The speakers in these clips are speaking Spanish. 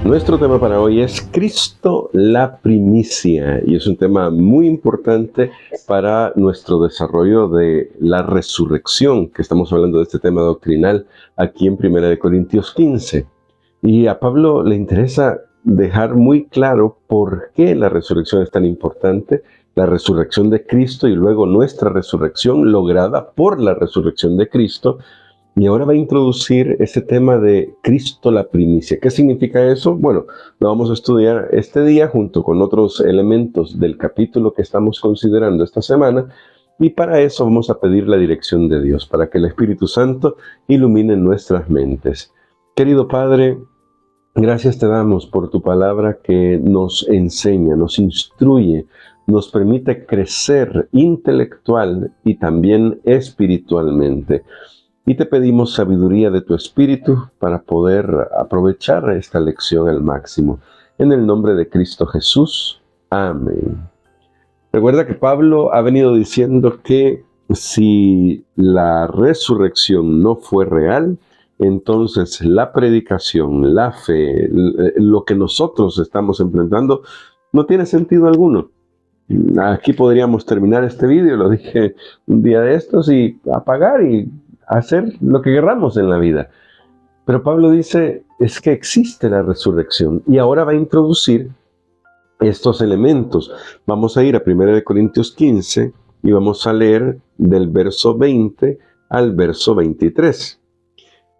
Nuestro tema para hoy es Cristo la primicia, y es un tema muy importante para nuestro desarrollo de la resurrección, que estamos hablando de este tema doctrinal aquí en 1 Corintios 15. Y a Pablo le interesa dejar muy claro por qué la resurrección es tan importante, la resurrección de Cristo y luego nuestra resurrección lograda por la resurrección de Cristo. Y ahora va a introducir ese tema de Cristo la primicia. ¿Qué significa eso? Bueno, lo vamos a estudiar este día junto con otros elementos del capítulo que estamos considerando esta semana. Y para eso vamos a pedir la dirección de Dios, para que el Espíritu Santo ilumine nuestras mentes. Querido Padre, gracias te damos por tu palabra que nos enseña, nos instruye, nos permite crecer intelectual y también espiritualmente. Y te pedimos sabiduría de tu Espíritu para poder aprovechar esta lección al máximo. En el nombre de Cristo Jesús. Amén. Recuerda que Pablo ha venido diciendo que si la resurrección no fue real, entonces la predicación, la fe, lo que nosotros estamos enfrentando, no tiene sentido alguno. Aquí podríamos terminar este vídeo, lo dije un día de estos, y apagar y hacer lo que queramos en la vida. Pero Pablo dice, es que existe la resurrección, y ahora va a introducir estos elementos. Vamos a ir a 1 Corintios 15 y vamos a leer del verso 20 al verso 23.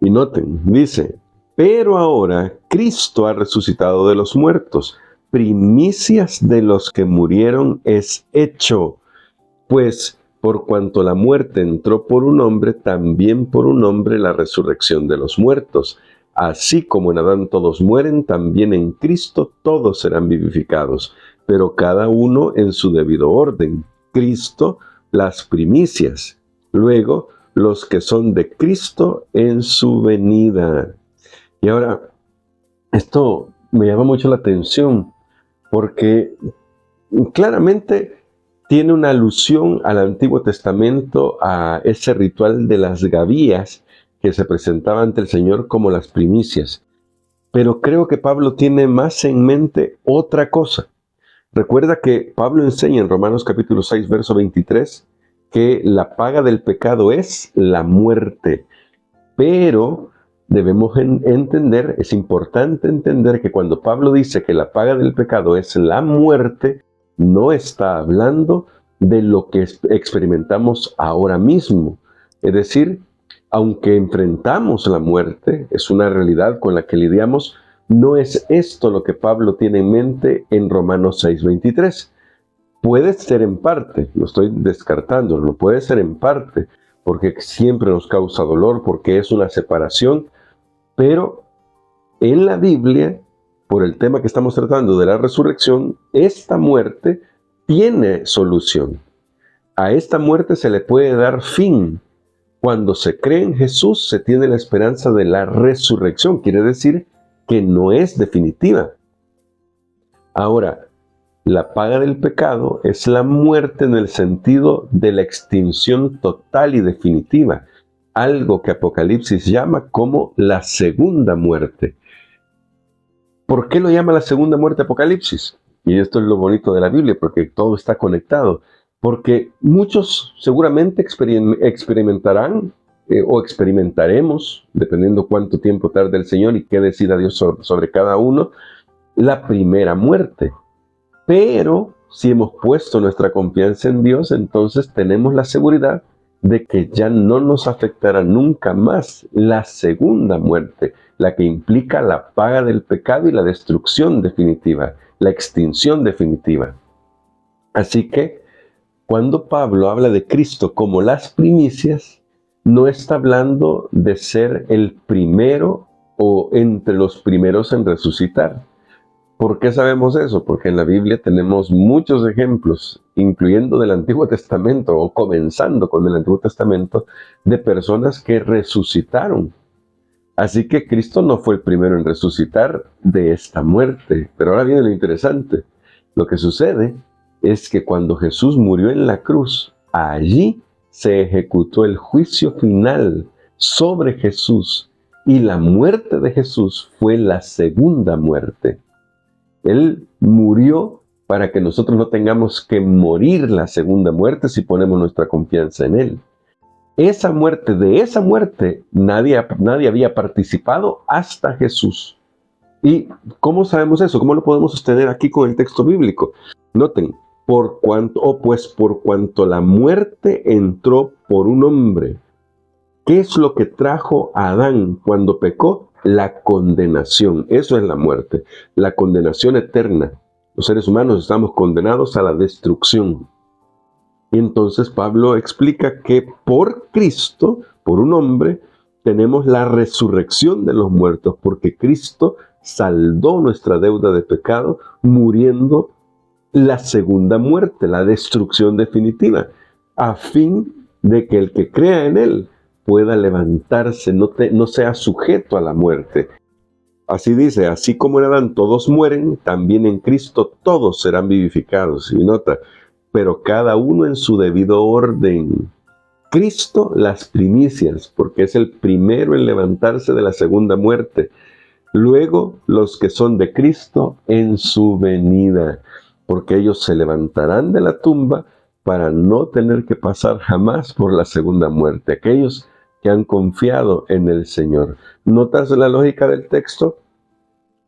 Y noten, dice, pero ahora Cristo ha resucitado de los muertos, primicias de los que murieron es hecho, pues por cuanto la muerte entró por un hombre, también por un hombre la resurrección de los muertos. Así como en Adán todos mueren, también en Cristo todos serán vivificados, pero cada uno en su debido orden. Cristo, las primicias. Luego, los que son de Cristo en su venida. Y ahora, esto me llama mucho la atención, porque claramente tiene una alusión al Antiguo Testamento, a ese ritual de las gavillas que se presentaba ante el Señor como las primicias. Pero creo que Pablo tiene más en mente otra cosa. Recuerda que Pablo enseña en Romanos capítulo 6, verso 23, que la paga del pecado es la muerte. Pero debemos entender, es importante entender que cuando Pablo dice que la paga del pecado es la muerte, no está hablando de lo que experimentamos ahora mismo. Es decir, aunque enfrentamos la muerte, es una realidad con la que lidiamos, no es esto lo que Pablo tiene en mente en Romanos 6:23. Puede ser en parte, lo estoy descartando, no puede ser en parte, porque siempre nos causa dolor, porque es una separación, pero en la Biblia, por el tema que estamos tratando de la resurrección, esta muerte tiene solución. A esta muerte se le puede dar fin. Cuando se cree en Jesús, se tiene la esperanza de la resurrección. Quiere decir que no es definitiva. Ahora, la paga del pecado es la muerte en el sentido de la extinción total y definitiva. Algo que Apocalipsis llama como la segunda muerte. ¿Por qué lo llama la segunda muerte Apocalipsis? Y esto es lo bonito de la Biblia, porque todo está conectado. Porque muchos seguramente experimentarán o experimentaremos, dependiendo cuánto tiempo tarde el Señor y qué decida Dios sobre cada uno, la primera muerte. Pero si hemos puesto nuestra confianza en Dios, entonces tenemos la seguridad de que ya no nos afectará nunca más la segunda muerte, la que implica la paga del pecado y la destrucción definitiva, la extinción definitiva. Así que, cuando Pablo habla de Cristo como las primicias, no está hablando de ser el primero o entre los primeros en resucitar. ¿Por qué sabemos eso? Porque en la Biblia tenemos muchos ejemplos, incluyendo del Antiguo Testamento, o comenzando con el Antiguo Testamento, de personas que resucitaron. Así que Cristo no fue el primero en resucitar de esta muerte. Pero ahora viene lo interesante. Lo que sucede es que cuando Jesús murió en la cruz, allí se ejecutó el juicio final sobre Jesús Y la muerte de Jesús fue la segunda muerte. Él murió para que nosotros no tengamos que morir la segunda muerte si ponemos nuestra confianza en Él. De esa muerte, nadie había participado hasta Jesús. ¿Y cómo sabemos eso? ¿Cómo lo podemos sostener aquí con el texto bíblico? Noten, por cuanto la muerte entró por un hombre. ¿Qué es lo que trajo a Adán cuando pecó? La condenación. Eso es la muerte, la condenación eterna. Los seres humanos estamos condenados a la destrucción. Y entonces Pablo explica que por Cristo, por un hombre, tenemos la resurrección de los muertos, porque Cristo saldó nuestra deuda de pecado, muriendo la segunda muerte, la destrucción definitiva, a fin de que el que crea en Él pueda levantarse, no sea sujeto a la muerte. Así dice, así como en Adán todos mueren, también en Cristo todos serán vivificados. Y nota, pero cada uno en su debido orden. Cristo las primicias, porque es el primero en levantarse de la segunda muerte. Luego los que son de Cristo en su venida, porque ellos se levantarán de la tumba para no tener que pasar jamás por la segunda muerte. Aquellos que han confiado en el Señor. ¿Notas la lógica del texto?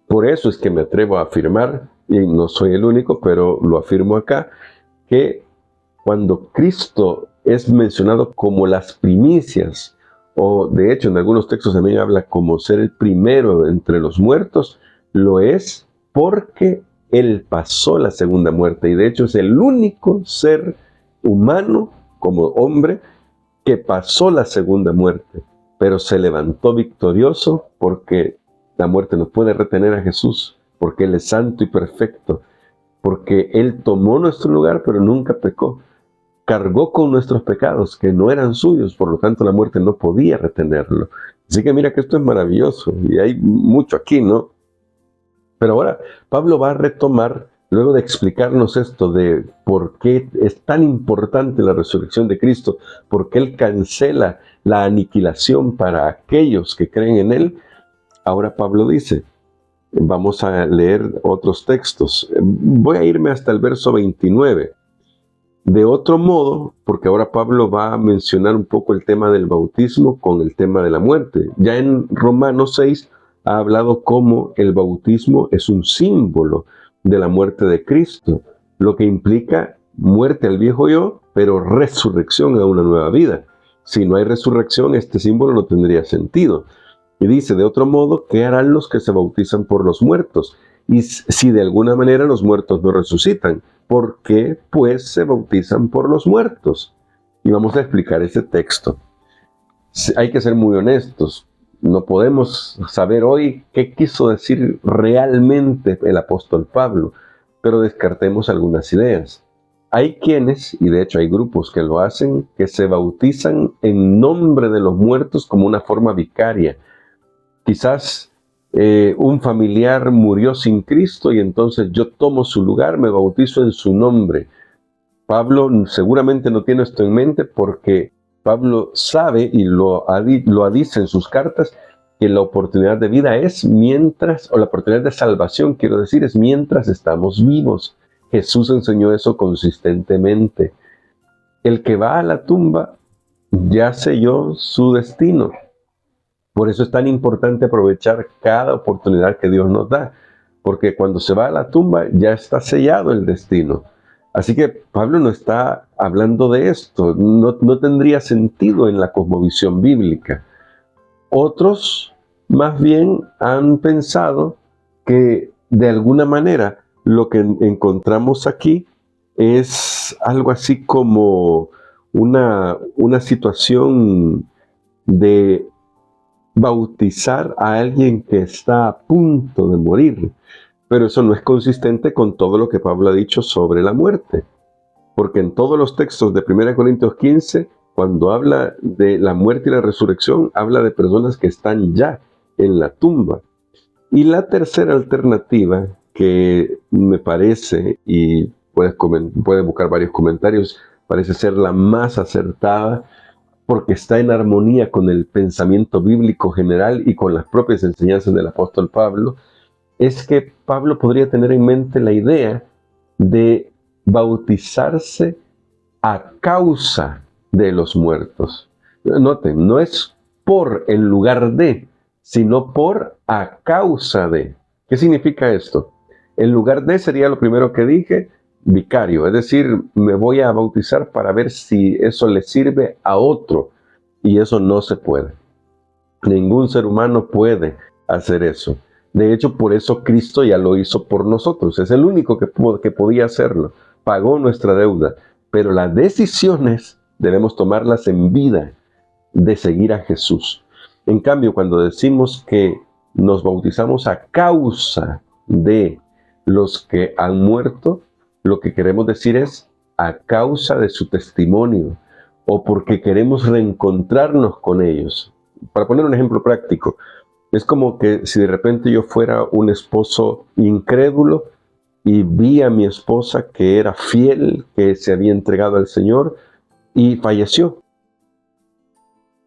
Por eso es que me atrevo a afirmar, y no soy el único, pero lo afirmo acá, que cuando Cristo es mencionado como las primicias, o de hecho en algunos textos también habla como ser el primero entre los muertos, lo es porque Él pasó la segunda muerte, y de hecho es el único ser humano como hombre que pasó la segunda muerte, pero se levantó victorioso porque la muerte no puede retener a Jesús, porque Él es santo y perfecto, porque Él tomó nuestro lugar pero nunca pecó, cargó con nuestros pecados que no eran suyos, por lo tanto la muerte no podía retenerlo. Así que mira que esto es maravilloso y hay mucho aquí, ¿no? Pero ahora Pablo va a retomar, luego de explicarnos esto de por qué es tan importante la resurrección de Cristo, por qué Él cancela la aniquilación para aquellos que creen en Él. Ahora Pablo dice, vamos a leer otros textos. Voy a irme hasta el verso 29. De otro modo, porque ahora Pablo va a mencionar un poco el tema del bautismo con el tema de la muerte. Ya en Romanos 6 ha hablado cómo el bautismo es un símbolo de la muerte de Cristo, lo que implica muerte al viejo yo, pero resurrección a una nueva vida. Si no hay resurrección, este símbolo no tendría sentido. Y dice, de otro modo, ¿qué harán los que se bautizan por los muertos? Y si de alguna manera los muertos no resucitan, ¿por qué pues se bautizan por los muertos? Y vamos a explicar ese texto. Hay que ser muy honestos. No podemos saber hoy qué quiso decir realmente el apóstol Pablo, pero descartemos algunas ideas. Hay quienes, y de hecho hay grupos que lo hacen, que se bautizan en nombre de los muertos como una forma vicaria. Quizás un familiar murió sin Cristo y entonces yo tomo su lugar, me bautizo en su nombre. Pablo seguramente no tiene esto en mente porque Pablo sabe y lo dice en sus cartas que la oportunidad de vida es mientras, o la oportunidad de salvación, quiero decir, es mientras estamos vivos. Jesús enseñó eso consistentemente. El que va a la tumba ya selló su destino. Por eso es tan importante aprovechar cada oportunidad que Dios nos da, porque cuando se va a la tumba ya está sellado el destino. Así que Pablo no está hablando de esto, no tendría sentido en la cosmovisión bíblica. Otros más bien han pensado que de alguna manera lo que encontramos aquí es algo así como una situación de bautizar a alguien que está a punto de morir. Pero eso no es consistente con todo lo que Pablo ha dicho sobre la muerte. Porque en todos los textos de 1 Corintios 15, cuando habla de la muerte y la resurrección, habla de personas que están ya en la tumba. Y la tercera alternativa, que me parece, y puedes buscar varios comentarios, parece ser la más acertada, porque está en armonía con el pensamiento bíblico general y con las propias enseñanzas del apóstol Pablo, es que Pablo podría tener en mente la idea de bautizarse a causa de los muertos. Noten, no es por en lugar de, sino por a causa de. ¿Qué significa esto? En lugar de sería lo primero que dije, vicario, es decir, me voy a bautizar para ver si eso le sirve a otro, y eso no se puede. Ningún ser humano puede hacer eso. De hecho, por eso Cristo ya lo hizo por nosotros. Es el único que podía hacerlo. Pagó nuestra deuda. Pero las decisiones debemos tomarlas en vida de seguir a Jesús. En cambio, cuando decimos que nos bautizamos a causa de los que han muerto, lo que queremos decir es a causa de su testimonio o porque queremos reencontrarnos con ellos. Para poner un ejemplo práctico, es como que si de repente yo fuera un esposo incrédulo y vi a mi esposa que era fiel, que se había entregado al Señor y falleció.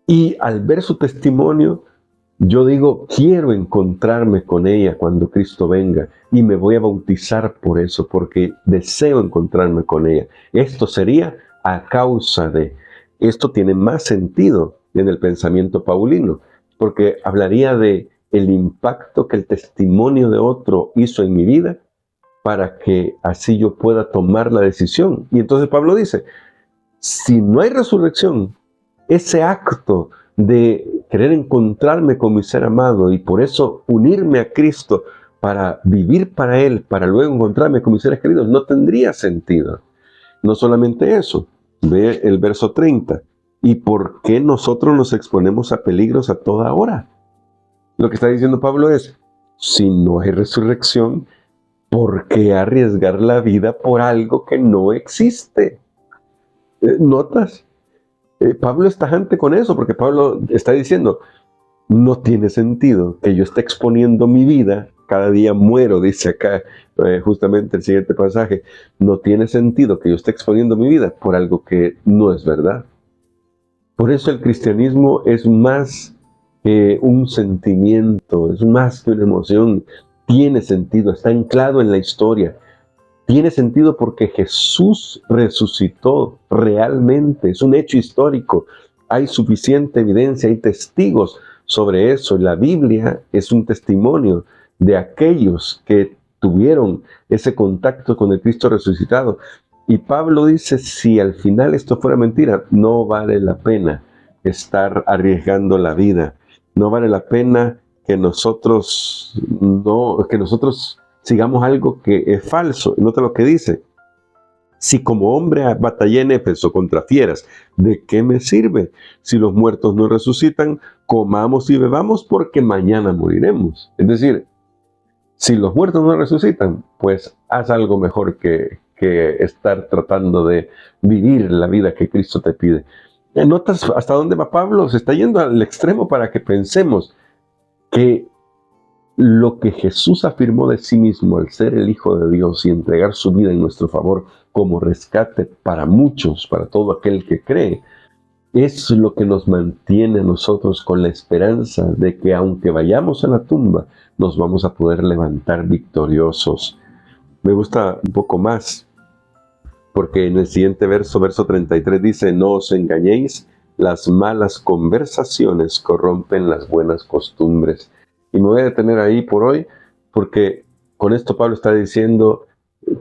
Y al ver su testimonio, yo digo, quiero encontrarme con ella cuando Cristo venga y me voy a bautizar por eso, porque deseo encontrarme con ella. Esto sería a causa de. Esto tiene más sentido en el pensamiento paulino, porque hablaría de el impacto que el testimonio de otro hizo en mi vida para que así yo pueda tomar la decisión. Y entonces Pablo dice, si no hay resurrección, ese acto de querer encontrarme con mi ser amado y por eso unirme a Cristo para vivir para Él, para luego encontrarme con mis seres queridos, no tendría sentido. No solamente eso, ve el verso 30. ¿Y por qué nosotros nos exponemos a peligros a toda hora? Lo que está diciendo Pablo es, si no hay resurrección, ¿por qué arriesgar la vida por algo que no existe? ¿Notas? Pablo es tajante con eso, porque Pablo está diciendo, no tiene sentido que yo esté exponiendo mi vida, cada día muero, dice acá justamente el siguiente pasaje, no tiene sentido que yo esté exponiendo mi vida por algo que no es verdad. Por eso el cristianismo es más que un sentimiento, es más que una emoción, tiene sentido, está anclado en la historia. Tiene sentido porque Jesús resucitó realmente, es un hecho histórico. Hay suficiente evidencia, hay testigos sobre eso. La Biblia es un testimonio de aquellos que tuvieron ese contacto con el Cristo resucitado. Y Pablo dice, si al final esto fuera mentira, no vale la pena estar arriesgando la vida. No vale la pena que nosotros sigamos algo que es falso. Nota lo que dice. Si como hombre batallé en Éfeso contra fieras, ¿de qué me sirve? Si los muertos no resucitan, comamos y bebamos porque mañana moriremos. Es decir, si los muertos no resucitan, pues haz algo mejor que estar tratando de vivir la vida que Cristo te pide. ¿Notas hasta dónde va Pablo? Se está yendo al extremo para que pensemos que lo que Jesús afirmó de sí mismo al ser el Hijo de Dios y entregar su vida en nuestro favor como rescate para muchos, para todo aquel que cree, es lo que nos mantiene a nosotros con la esperanza de que aunque vayamos a la tumba, nos vamos a poder levantar victoriosos. Me gusta un poco más, porque en el siguiente verso, verso 33, dice, no os engañéis, las malas conversaciones corrompen las buenas costumbres. Y me voy a detener ahí por hoy, porque con esto Pablo está diciendo,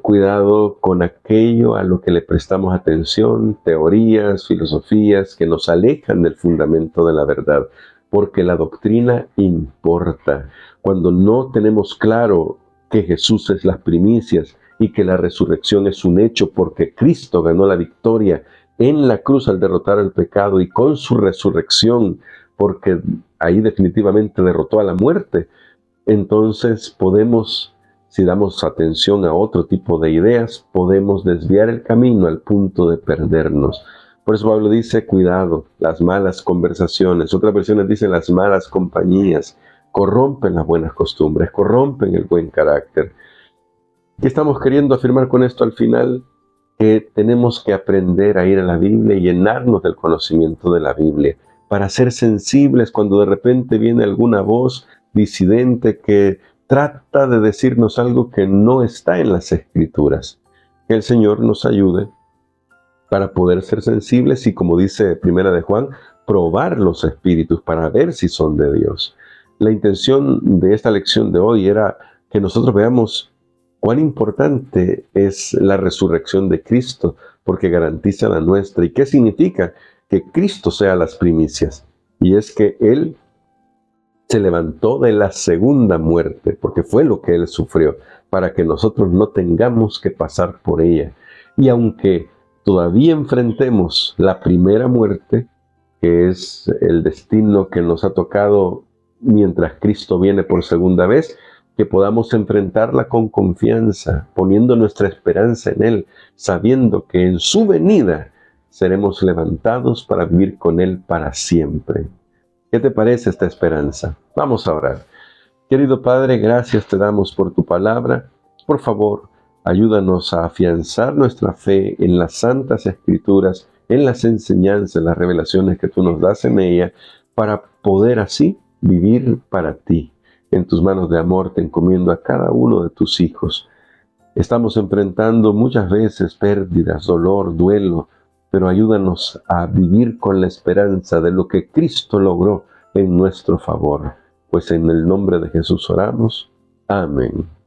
cuidado con aquello a lo que le prestamos atención, teorías, filosofías que nos alejan del fundamento de la verdad, porque la doctrina importa. Cuando no tenemos claro que Jesús es las primicias y que la resurrección es un hecho porque Cristo ganó la victoria en la cruz al derrotar al pecado y con su resurrección, porque ahí definitivamente derrotó a la muerte, entonces podemos, si damos atención a otro tipo de ideas, podemos desviar el camino al punto de perdernos. Por eso Pablo dice, cuidado, las malas conversaciones. Otras versiones dicen las malas compañías corrompen las buenas costumbres, corrompen el buen carácter. ¿Qué estamos queriendo afirmar con esto al final? que tenemos que aprender a ir a la Biblia y llenarnos del conocimiento de la Biblia, para ser sensibles cuando de repente viene alguna voz disidente que trata de decirnos algo que no está en las Escrituras. Que el Señor nos ayude para poder ser sensibles y, como dice Primera de Juan, probar los espíritus para ver si son de Dios. La intención de esta lección de hoy era que nosotros veamos cuán importante es la resurrección de Cristo, porque garantiza la nuestra. ¿Y qué significa? Que Cristo sea las primicias. Y es que Él se levantó de la segunda muerte, porque fue lo que Él sufrió, para que nosotros no tengamos que pasar por ella. Y aunque todavía enfrentemos la primera muerte, que es el destino que nos ha tocado mientras Cristo viene por segunda vez, que podamos enfrentarla con confianza, poniendo nuestra esperanza en Él, sabiendo que en su venida seremos levantados para vivir con Él para siempre. ¿Qué te parece esta esperanza? Vamos a orar. Querido Padre, gracias te damos por tu palabra. Por favor, ayúdanos a afianzar nuestra fe en las santas escrituras, en las enseñanzas, en las revelaciones que tú nos das en ella, para poder así vivir para ti. En tus manos de amor te encomiendo a cada uno de tus hijos. Estamos enfrentando muchas veces pérdidas, dolor, duelo, pero ayúdanos a vivir con la esperanza de lo que Cristo logró en nuestro favor. Pues en el nombre de Jesús oramos. Amén.